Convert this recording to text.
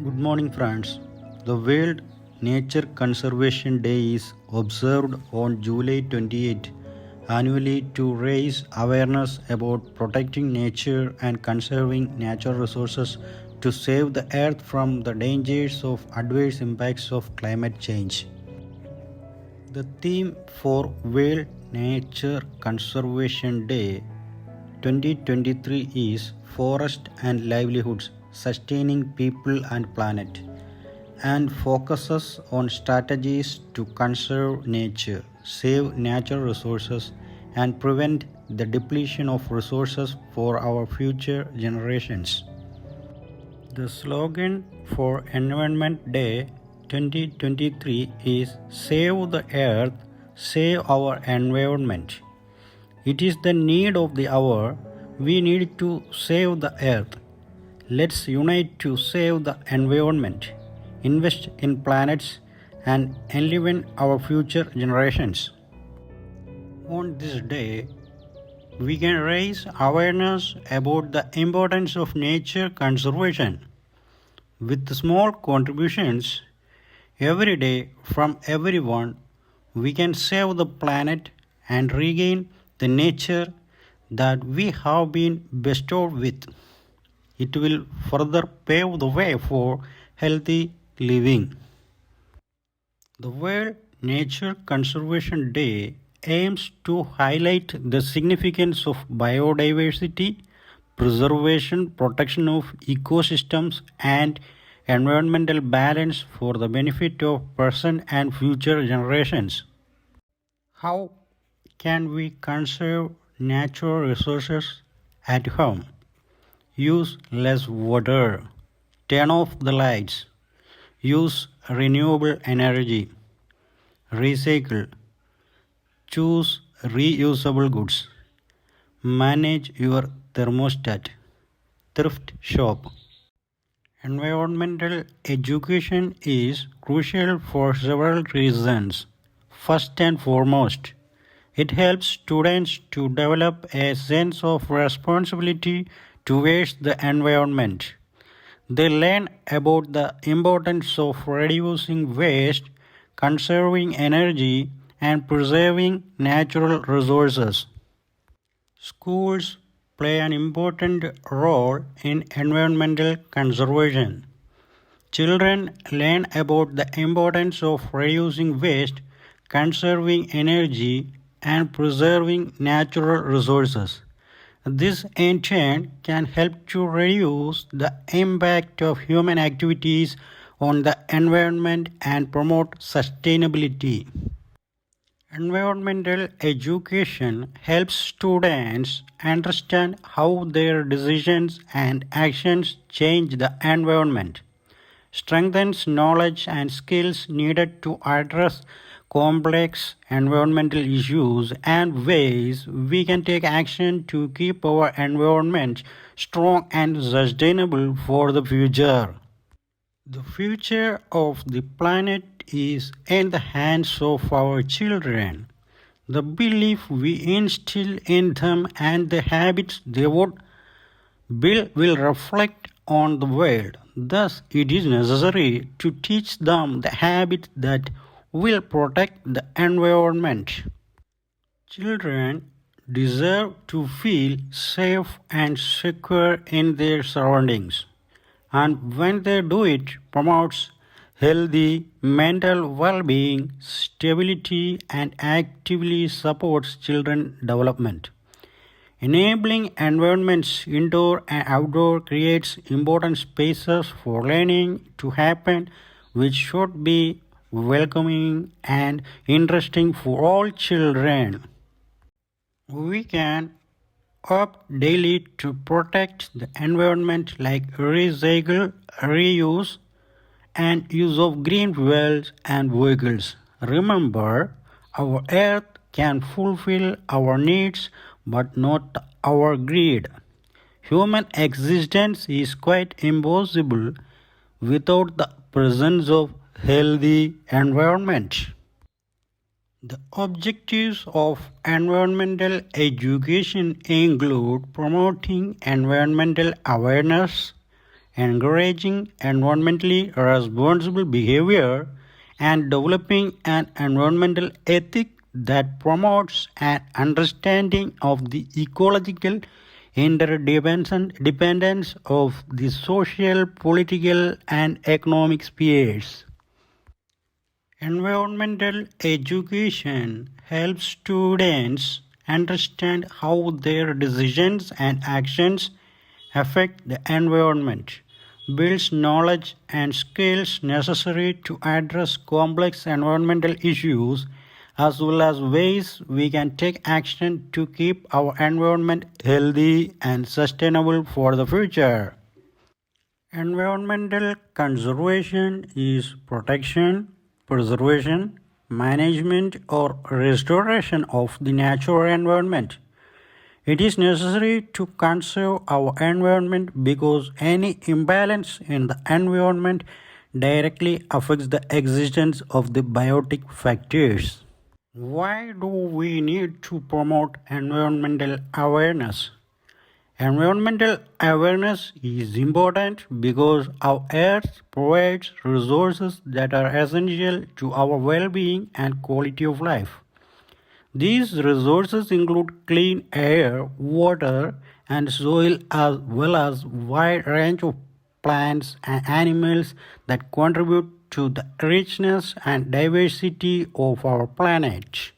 Good morning, friends. The World Nature Conservation Day is observed on July 28 annually to raise awareness about protecting nature and conserving natural resources to save the earth from the dangers of adverse impacts of climate change. The theme for World Nature Conservation Day 2023 is Forest and Livelihoods Sustaining People and Planet and focuses on strategies to conserve nature, save natural resources, and prevent the depletion of resources for our future generations. The slogan for Environment Day 2023 is Save the Earth, Save Our Environment. It is the need of the hour. We need to save the earth. Let's unite to save the environment, invest in planets, and enliven our future generations. On this day, we can raise awareness about the importance of nature conservation. With small contributions every day from everyone, we can save the planet and regain the nature that we have been bestowed with. It will further pave the way for healthy living. The World Nature Conservation Day aims to highlight the significance of biodiversity, preservation, protection of ecosystems, and environmental balance for the benefit of present and future generations. How can we conserve natural resources at home? Use less water. Turn off the lights. Use renewable energy. Recycle. Choose reusable goods. Manage your thermostat. Thrift shop. Environmental education is crucial for several reasons. First and foremost, it helps students to develop a sense of responsibility towards the environment. They learn about the importance of reducing waste, conserving energy, and preserving natural resources. Schools play an important role in environmental conservation. Children learn about the importance of reducing waste, conserving energy, and preserving natural resources. This in turn can help to reduce the impact of human activities on the environment and promote sustainability. Environmental education helps students understand how their decisions and actions change the environment, strengthens knowledge and skills needed to address complex environmental issues and ways we can take action to keep our environment strong and sustainable for the future. The future of the planet is in the hands of our children. The belief we instill in them and the habits they would build will reflect on the world. Thus, it is necessary to teach them the habits that will protect the environment. Children deserve to feel safe and secure in their surroundings, and when they do it, promotes healthy mental well-being, stability, and actively supports children development. Enabling environments indoor and outdoor creates important spaces for learning to happen, which should be welcoming and interesting for all children. We can opt daily to protect the environment like recycle, reuse, and use of green fuels and vehicles. Remember, our earth can fulfill our needs but not our greed. Human existence is quite impossible without the presence of healthy environment. The objectives of environmental education include promoting environmental awareness, encouraging environmentally responsible behavior, and developing an environmental ethic that promotes an understanding of the ecological interdependence of the social, political, and economic spheres. Environmental education helps students understand how their decisions and actions affect the environment, builds knowledge and skills necessary to address complex environmental issues, as well as ways we can take action to keep our environment healthy and sustainable for the future. Environmental conservation is protection, preservation, management, or restoration of the natural environment. It is necessary to conserve our environment because any imbalance in the environment directly affects the existence of the biotic factors. Why do we need to promote environmental awareness? Environmental awareness is important because our earth provides resources that are essential to our well being and quality of life. These resources include clean air, water, and soil, as well as wide range of plants and animals that contribute to the richness and diversity of our planet.